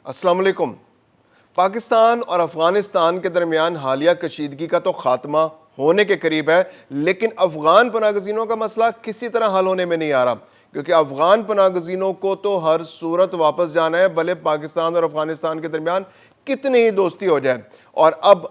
السلام علیکم۔ پاکستان اور افغانستان کے درمیان حالیہ کشیدگی کا تو خاتمہ ہونے کے قریب ہے، لیکن افغان پناہ گزینوں کا مسئلہ کسی طرح حل ہونے میں نہیں آ رہا، کیونکہ افغان پناہ گزینوں کو تو ہر صورت واپس جانا ہے، بھلے پاکستان اور افغانستان کے درمیان کتنی ہی دوستی ہو جائے۔ اور اب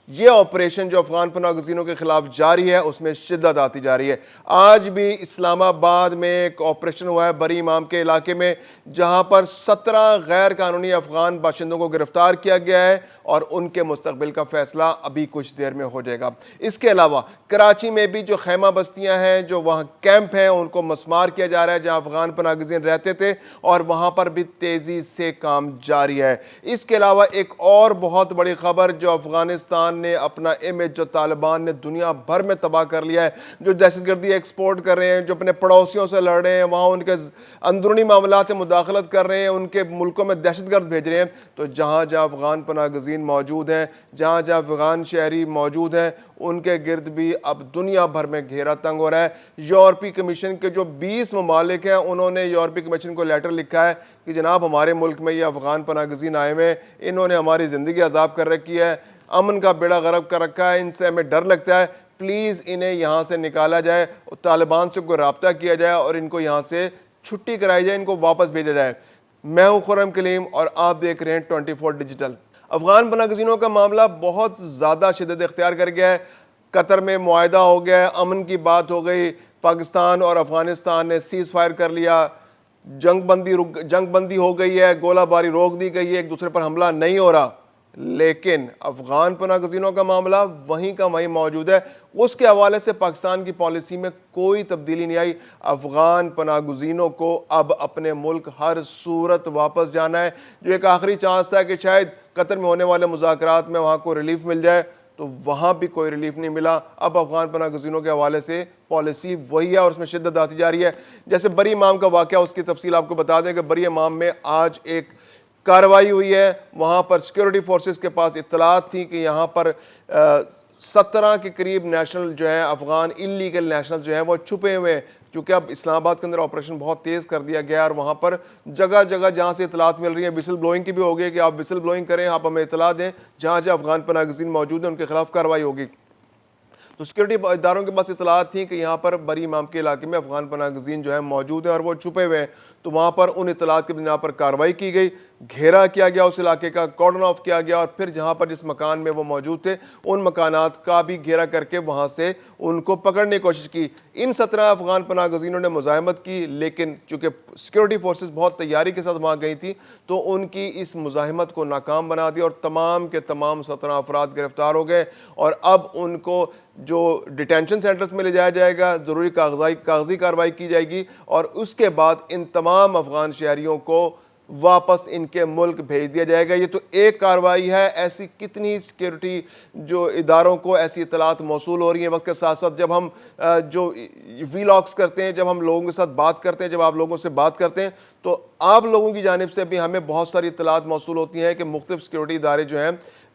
یہ آپریشن جو افغان پناہ گزینوں کے خلاف جاری ہے، اس میں شدت آتی جا رہی ہے۔ آج بھی اسلام آباد میں ایک آپریشن ہوا ہے بری امام کے علاقے میں، جہاں پر 17 غیر قانونی افغان باشندوں کو گرفتار کیا گیا ہے، اور ان کے مستقبل کا فیصلہ ابھی کچھ دیر میں ہو جائے گا۔ اس کے علاوہ کراچی میں بھی جو خیمہ بستیاں ہیں، جو وہاں کیمپ ہیں، ان کو مسمار کیا جا رہا ہے جہاں افغان پناہ گزین رہتے تھے، اور وہاں پر بھی تیزی سے کام جاری ہے۔ اس کے علاوہ ایک اور بہت بڑی خبر، جو افغانستان نے اپنا امیج جو طالبان نے دنیا بھر میں تباہ کر لیا ہے، جو دہشت گردی ایکسپورٹ کر رہے ہیں، جو اپنے پڑوسیوں سے لڑ رہے ہیں، وہاں ان کے اندرونی معاملات میں مداخلت کر رہے ہیں، ان کے ملکوں میں دہشت گرد بھیج رہے ہیں، تو جہاں جہاں افغان پناہ گزین موجود ہیں، جہاں جہاں افغان شہری موجود ہیں، ان کے گرد بھی اب دنیا بھر میں گھیرا تنگ ہو رہا ہے۔ یورپی کمیشن کے جو 20 ممالک ہیں، انہوں نے یورپی کمیشن کو لیٹر لکھا ہے کہ جناب ہمارے ملک میں یہ افغان پناہ گزین آئے ہوئے ہیں، انہوں نے ہماری زندگی عذاب کر رکھی ہے، امن کا بیڑا غرق کر رکھا ہے، ان سے ہمیں ڈر لگتا ہے، پلیز انہیں یہاں سے نکالا جائے، طالبان سے کوئی رابطہ کیا جائے اور ان کو یہاں سے چھٹی کرائی جائے، ان کو واپس بھیجا جائے۔ میں ہوں خرم کلیم اور آپ دیکھ رہے ہیں 24 ڈیجیٹل۔ افغان پناہ گزینوں کا معاملہ بہت زیادہ شدت اختیار کر گیا ہے۔ قطر میں معاہدہ ہو گیا ہے، امن کی بات ہو گئی، پاکستان اور افغانستان نے سیز فائر کر لیا، جنگ بندی ہو گئی ہے، گولہ باری روک دی گئی ہے، ایک دوسرے پر حملہ نہیں ہو رہا، لیکن افغان پناہ گزینوں کا معاملہ وہیں کا وہیں موجود ہے۔ اس کے حوالے سے پاکستان کی پالیسی میں کوئی تبدیلی نہیں آئی۔ افغان پناہ گزینوں کو اب اپنے ملک ہر صورت واپس جانا ہے۔ جو ایک آخری چانس تھا کہ شاید قطر میں ہونے والے مذاکرات میں وہاں کو ریلیف مل جائے، تو وہاں بھی کوئی ریلیف نہیں ملا۔ اب افغان پناہ گزینوں کے حوالے سے پالیسی وہی ہے اور اس میں شدت آتی جا رہی ہے۔ جیسے بری امام کا واقعہ، اس کی تفصیل آپ کو بتا دیں کہ بری امام میں آج ایک کارروائی ہوئی ہے۔ وہاں پر سیکیورٹی فورسز کے پاس اطلاعات تھی کہ یہاں پر 17 کے قریب نیشنل جو ہیں، افغان انلیگل نیشنل جو ہیں، وہ چھپے ہوئے ہیں۔ چونکہ اب اسلام آباد کے اندر آپریشن بہت تیز کر دیا گیا، اور وہاں پر جگہ جگہ جہاں سے اطلاعات مل رہی ہیں، وسل بلوئنگ کی بھی ہوگی کہ آپ وسل بلوئنگ کریں، آپ ہمیں اطلاع دیں، جہاں جہاں افغان پناہ گزین موجود ہیں ان کے خلاف کارروائی ہوگی۔ تو سیکورٹی اداروں کے پاس اطلاعات تھیں کہ یہاں پر بری امام کے علاقے میں افغان پناہ گزین جو ہیں موجود ہیں اور وہ چھپے ہوئے ہیں، تو وہاں پر ان اطلاعات کی بنا پر کارروائی کی گئی، گھیرا کیا گیا اس علاقے کا، کارڈن آف کیا گیا، اور پھر جہاں پر جس مکان میں وہ موجود تھے ان مکانات کا بھی گھیرا کر کے وہاں سے ان کو پکڑنے کی کوشش کی۔ ان 17 افغان پناہ گزینوں نے مزاحمت کی، لیکن چونکہ سیکورٹی فورسز بہت تیاری کے ساتھ وہاں گئی تھی، تو ان کی اس مزاحمت کو ناکام بنا دیا، اور تمام کے تمام 17 افراد گرفتار ہو گئے، اور اب ان کو جو ڈیٹینشن سینٹرز میں لے جایا جائے گا، ضروری کاغذی کارروائی کی جائے گی، اور اس کے بعد ان تمام افغان شہریوں کو واپس ان کے ملک بھیج دیا جائے گا۔ یہ تو ایک کارروائی ہے، ایسی کتنی سیکیورٹی جو اداروں کو ایسی اطلاعات موصول ہو رہی ہیں۔ وقت کے ساتھ ساتھ جب ہم جو ویلاگز کرتے ہیں، جب ہم لوگوں کے ساتھ بات کرتے ہیں، جب آپ لوگوں سے بات کرتے ہیں، تو آپ لوگوں کی جانب سے بھی ہمیں بہت ساری اطلاعات موصول ہوتی ہیں کہ مختلف سیکیورٹی ادارے جو ہیں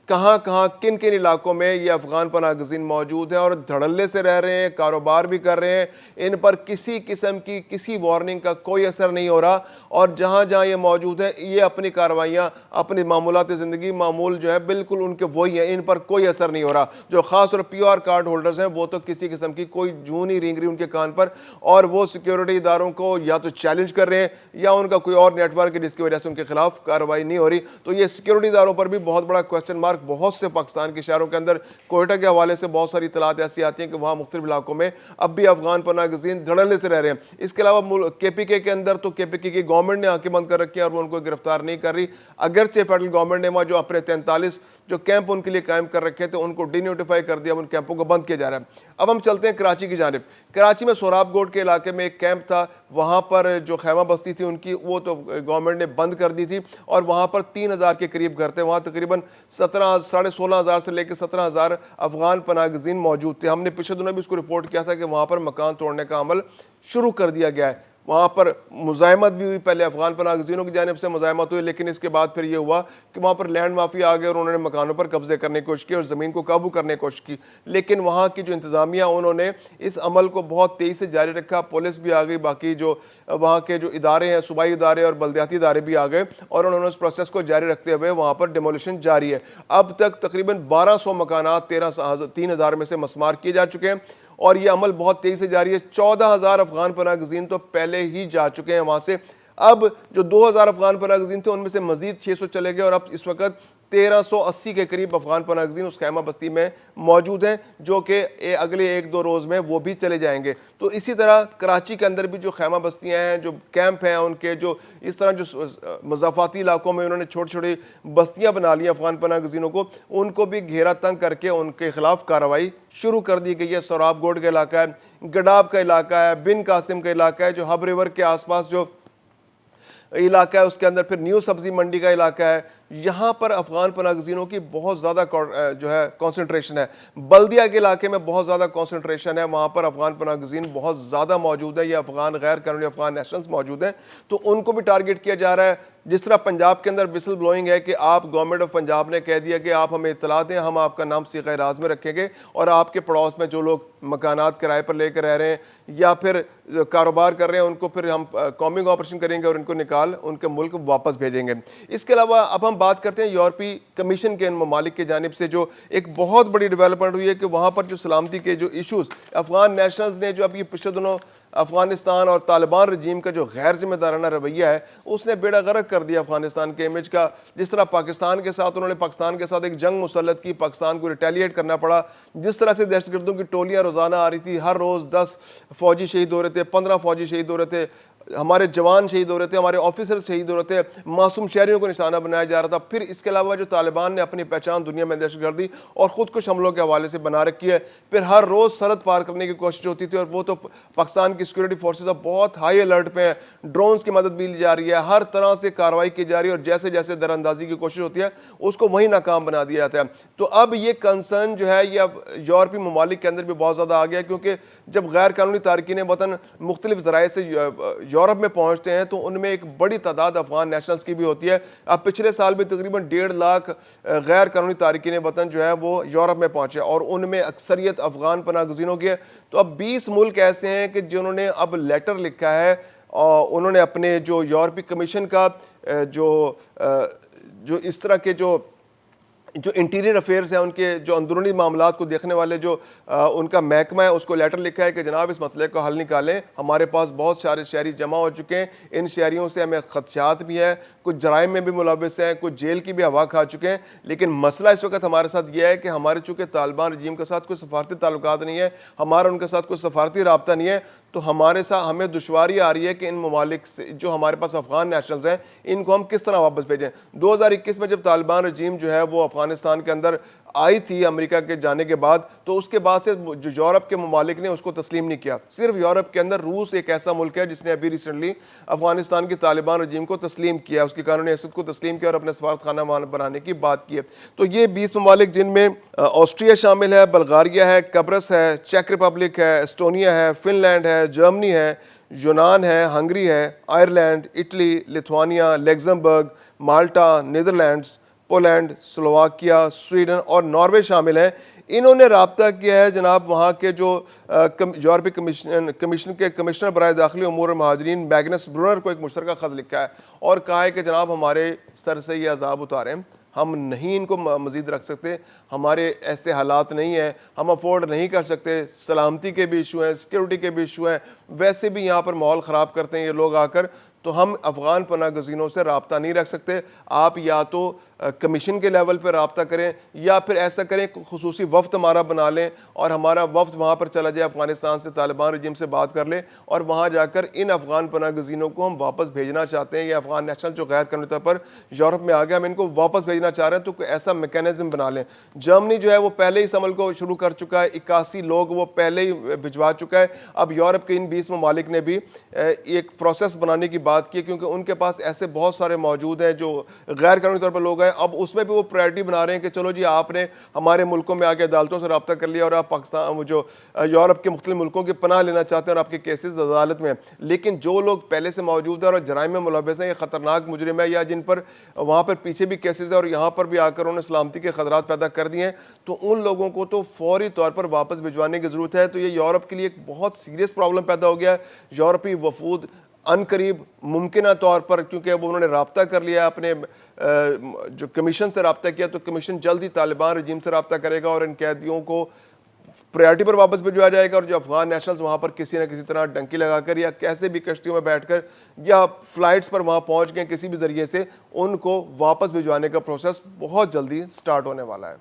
کہاں کہاں کن کن علاقوں میں یہ افغان پناہ گزین موجود ہیں، اور دھڑلے سے رہ رہے ہیں، کاروبار بھی کر رہے ہیں، ان پر کسی قسم کی کسی وارننگ کا کوئی اثر نہیں ہو رہا، اور جہاں جہاں یہ موجود ہیں یہ اپنی کاروائیاں، اپنی معمولات زندگی معمول جو ہے بالکل ان کے وہی ہیں، ان پر کوئی اثر نہیں ہو رہا۔ جو خاص اور پیو آر کارڈ ہولڈرز ہیں، وہ تو کسی قسم کی کوئی جوں نہیں رینگ رہی ان کے کان پر، اور وہ سیکیورٹی اداروں کو یا تو چیلنج کر رہے ہیں، یا ان کا کوئی اور نیٹ ورک ہے جس کی وجہ سے ان کے خلاف کارروائی نہیں ہو رہی۔ تو یہ سیکیورٹی اداروں پر بھی بہت بڑا کوسچن مارک بہت سے پاکستان کے شہروں کے اندر، کوئٹہ کے حوالے سے بہت ساری اطلاعات ایسی آتی ہیں کہ وہاں مختلف علاقوں میں اب بھی افغان پناہ گزین دھڑلے سے رہ رہے ہیں۔ اس کے علاوہ کے پی کے اندر تو کے پی کے کی گورنمنٹ نے آنکھیں بند کر رکھی ہے اور وہ ان کو گرفتار نہیں کر رہی، اگرچہ فیڈرل گورنمنٹ نے وہاں جو اپنے 43 جو کیمپ ان کے لیے قائم کر رکھے تھے ان کو ڈی نوٹیفائی کر دیا، اب ان کیمپوں کو بند کیا جا رہا ہے۔ اب ہم چلتے ہیں کراچی کی جانب۔ کراچی میں سوراب گوٹ کے علاقے میں ایک کیمپ تھا، وہاں پر جو خیمہ بستی تھی ان کی، وہ تو گورنمنٹ نے بند کر دی تھی، اور وہاں پر 3000 کے قریب گھر تھے، وہاں تقریباً 16,500 سے لے کے 17,000 افغان پناہ گزین موجود تھے۔ ہم نے پچھلے دنوں بھی اس کو رپورٹ کیا تھا کہ وہاں پر مکان توڑنے کا عمل شروع کر دیا گیا ہے۔ وہاں پر مزاحمت بھی ہوئی، پہلے افغان پناہ گزینوں کی جانب سے مزاحمت ہوئی، لیکن اس کے بعد پھر یہ ہوا کہ وہاں پر لینڈ مافیا آ گئے اور انہوں نے مکانوں پر قبضے کرنے کی کوشش کی اور زمین کو قابو کرنے کی کوشش کی، لیکن وہاں کی جو انتظامیہ انہوں نے اس عمل کو بہت تیزی سے جاری رکھا، پولیس بھی آ گئی، باقی جو وہاں کے جو ادارے ہیں، صوبائی ادارے اور بلدیاتی ادارے بھی آ گئے اور انہوں نے اس پروسیس کو جاری رکھتے ہوئے وہاں پر ڈیمولیشن جاری ہے۔ اب تک تقریباً 1200 مکانات 3,000 میں سے مسمار کیے جا چکے ہیں اور یہ عمل بہت تیزی سے جاری ہے۔ 14,000 افغان پناہ گزین تو پہلے ہی جا چکے ہیں وہاں سے، اب جو 2,000 افغان پناہ گزین تھے ان میں سے مزید 600 چلے گئے اور اب اس وقت 1,380 کے قریب افغان پناہ گزین اس خیمہ بستی میں موجود ہیں، جو کہ اگلے 1-2 روز میں وہ بھی چلے جائیں گے۔ تو اسی طرح کراچی کے اندر بھی جو خیمہ بستیاں ہیں، جو کیمپ ہیں ان کے، جو اس طرح جو مضافاتی علاقوں میں انہوں نے چھوٹی چھوٹی بستیاں بنا لی افغان پناہ گزینوں کو، ان کو بھی گھیرا تنگ کر کے ان کے خلاف کارروائی شروع کر دی گئی ہے۔ سوراب گوڈ کا علاقہ ہے، گڈاب کا علاقہ ہے، بن قاسم کا علاقہ ہے، جو ہب ریور کے آس پاس جو علاقہ ہے اس کے اندر، پھر نیو سبزی منڈی کا علاقہ ہے، یہاں پر افغان پناہ گزینوں کی بہت زیادہ جو ہے کنسنٹریشن ہے۔ بلدیہ کے علاقے میں بہت زیادہ کنسنٹریشن ہے، وہاں پر افغان پناہ گزین بہت زیادہ موجود ہے، یہ افغان غیر قانونی افغان نیشنلز موجود ہیں، تو ان کو بھی ٹارگٹ کیا جا رہا ہے۔ جس طرح پنجاب کے اندر وسل بلوئنگ ہے کہ آپ گورنمنٹ آف پنجاب نے کہہ دیا کہ آپ ہمیں اطلاع دیں، ہم آپ کا نام صیغہ راز میں رکھیں گے اور آپ کے پڑوس میں جو لوگ مکانات کرائے پر لے کر رہ رہے ہیں یا پھر کاروبار کر رہے ہیں ان کو پھر ہم کامنگ آپریشن کریں گے اور ان کو نکال ان کے ملک واپس بھیجیں گے۔ اس کے علاوہ اب ہم بات کرتے ہیں یورپی کمیشن کے ان ممالک کی جانب سے جو ایک بہت بڑی ڈیولپمنٹ ہوئی ہے کہ وہاں پر جو سلامتی کے جو ایشوز افغان نیشنلز نے جو اب یہ پچھلے دنوں افغانستان اور طالبان رجیم کا جو غیر ذمہ دارانہ رویہ ہے اس نے بیڑا غرق کر دیا افغانستان کے امیج کا۔ جس طرح پاکستان کے ساتھ انہوں نے پاکستان کے ساتھ ایک جنگ مسلط کی، پاکستان کو ریٹیلیٹ کرنا پڑا، جس طرح سے دہشت گردوں کی ٹولیاں روزانہ آ رہی تھی، ہر روز 10 فوجی شہید ہو رہے تھے، 15 فوجی شہید ہو رہے تھے، ہمارے جوان شہید ہو رہے تھے، ہمارے آفیسر شہید ہو رہے تھے، معصوم شہریوں کو نشانہ بنایا جا رہا تھا۔ پھر اس کے علاوہ جو طالبان نے اپنی پہچان دنیا میں دہشت گردی اور خود کش حملوں کے حوالے سے بنا رکھی ہے، پھر ہر روز سرحد پار کرنے کی کوشش ہوتی تھی اور وہ تو پاکستان کی سیکورٹی فورسز اب بہت ہائی الرٹ پہ ہیں، ڈرونز کی مدد بھی لی جا رہی ہے، ہر طرح سے کارروائی کی جا رہی ہے اور جیسے جیسے در اندازی کی کوشش ہوتی ہے اس کو وہیں ناکام بنا دیا جاتا ہے۔ تو اب یہ کنسرن جو ہے یہ اب یورپی ممالک کے اندر بھی بہت زیادہ آ گیا، کیونکہ جب غیر قانونی تارکین وطن مختلف ذرائع سے یورپ میں پہنچتے ہیں تو ان میں ایک بڑی تعداد افغان نیشنلز کی بھی ہوتی ہے۔ اب پچھلے سال بھی تقریباً 1.5 لاکھ غیر قانونی تارکین وطن جو ہے وہ یورپ میں پہنچے اور ان میں اکثریت افغان پناہ گزینوں کی ہے۔ تو اب 20 ملک ایسے ہیں کہ جنہوں نے اب لیٹر لکھا ہے اور انہوں نے اپنے جو یورپی کمیشن کا جو اس طرح کے جو انٹیریئر افیئرز ہیں، ان کے جو اندرونی معاملات کو دیکھنے والے جو ان کا محکمہ ہے، اس کو لیٹر لکھا ہے کہ جناب اس مسئلے کو حل نکالیں، ہمارے پاس بہت سارے شہری جمع ہو چکے ہیں، ان شہریوں سے ہمیں خدشات بھی ہیں، کچھ جرائم میں بھی ملوث ہیں، کچھ جیل کی بھی ہوا کھا چکے ہیں، لیکن مسئلہ اس وقت ہمارے ساتھ یہ ہے کہ ہمارے چونکہ طالبان رجیم کے ساتھ کوئی سفارتی تعلقات نہیں ہے، ہمارا ان کے ساتھ کوئی سفارتی رابطہ نہیں ہے، تو ہمارے ساتھ ہمیں دشواری آ رہی ہے کہ ان ممالک سے جو ہمارے پاس افغان نیشنلز ہیں ان کو ہم کس طرح واپس بھیجیں۔ 2021 میں جب طالبان رجیم جو ہے وہ افغانستان کے اندر آئی تھی امریکہ کے جانے کے بعد، تو اس کے بعد سے جو یورپ کے ممالک نے اس کو تسلیم نہیں کیا۔ صرف یورپ کے اندر روس ایک ایسا ملک ہے جس نے ابھی ریسنٹلی افغانستان کی طالبان رجیم کو تسلیم کیا، اس کی قانونی حیثیت کو تسلیم کیا اور اپنے سفارت خانہ بنانے کی بات کی ہے۔ تو یہ 20 ممالک جن میں آسٹریا شامل ہے، بلغاریہ ہے، قبرص ہے، چیک ریپبلک ہے، اسٹونیا ہے، فن لینڈ ہے، جرمنی ہے، یونان ہے، ہنگری ہے، آئرلینڈ، اٹلی، لیتھوانیا، لیگزمبرگ، مالٹا، نیدرلینڈز، پولینڈ، سلوواکیہ، سویڈن اور ناروے شامل ہیں۔ انہوں نے رابطہ کیا ہے جناب وہاں کے جو یورپی کمیشن کے کمشنر برائے داخلی امور مہاجرین میگنس برونر کو ایک مشترکہ خط لکھا ہے اور کہا ہے کہ جناب ہمارے سر سے یہ عذاب اتاریں، ہم نہیں ان کو مزید رکھ سکتے، ہمارے ایسے حالات نہیں ہیں، ہم افورڈ نہیں کر سکتے، سلامتی کے بھی ایشو ہیں، سیکیورٹی کے بھی ایشو ہیں، ویسے بھی یہاں پر ماحول خراب کرتے ہیں یہ لوگ آ کر، تو ہم افغان پناہ گزینوں سے رابطہ نہیں رکھ سکتے۔ آپ یا تو کمیشن کے لیول پہ رابطہ کریں یا پھر ایسا کریں خصوصی وفد ہمارا بنا لیں اور ہمارا وفد وہاں پر چلا جائے، افغانستان سے طالبان رجیم سے بات کر لیں اور وہاں جا کر ان افغان پناہ گزینوں کو ہم واپس بھیجنا چاہتے ہیں، یہ افغان نیشنل جو غیر قانونی طور پر یورپ میں آ گیا ہم ان کو واپس بھیجنا چاہ رہے ہیں، تو کوئی ایسا میکینزم بنا لیں۔ جرمنی جو ہے وہ پہلے ہی اس عمل کو شروع کر چکا ہے، 81 لوگ وہ پہلے ہی بھجوا چکا ہے۔ اب یورپ کے ان 20 ممالک نے بھی ایک پروسیس بنانے کی بات کی، کیونکہ ان کے پاس ایسے بہت سارے موجود ہیں جو غیر قانونی طور پر لوگ ہیں، ہے. اب اس میں بھی وہ پرائرٹی بنا رہے ہیں کہ چلو جی آپ نے ہمارے ملکوں میں آ کے عدالتوں سے رابطہ کر لیا اور آپ پاکستان جو یورپ کے مختلف ملکوں کی پناہ لینا چاہتے ہیں اور آپ کے کیسز عدالت میں. لیکن جو لوگ پہلے سے موجود ہیں اور جرائم میں ملوث ہیں, یہ خطرناک مجرم ہے, یا جن پر وہاں پر پیچھے بھی کیسز ہیں اور یہاں پر بھی آ کر انہوں نے سلامتی کے خطرات پیدا کر دیے ہیں, تو ان لوگوں کو تو فوری طور پر واپس بھجوانے کی ضرورت ہے. تو یہ یورپ کے لیے ایک بہت سیریس پرابلم پیدا ہو گیا ہے. یورپی وفود ان قریب ممکنہ طور پر, کیونکہ اب انہوں نے رابطہ کر لیا اپنے جو کمیشن سے رابطہ کیا, تو کمیشن جلد ہی طالبان رجیم سے رابطہ کرے گا اور ان قیدیوں کو پریارٹی پر واپس بھجوایا جائے گا, اور جو افغان نیشنلز وہاں پر کسی نہ کسی طرح ڈنکی لگا کر یا کیسے بھی کشتیوں میں بیٹھ کر یا فلائٹس پر وہاں پہنچ گئے کسی بھی ذریعے سے, ان کو واپس بھجوانے کا پروسیس بہت جلدی سٹارٹ ہونے والا ہے.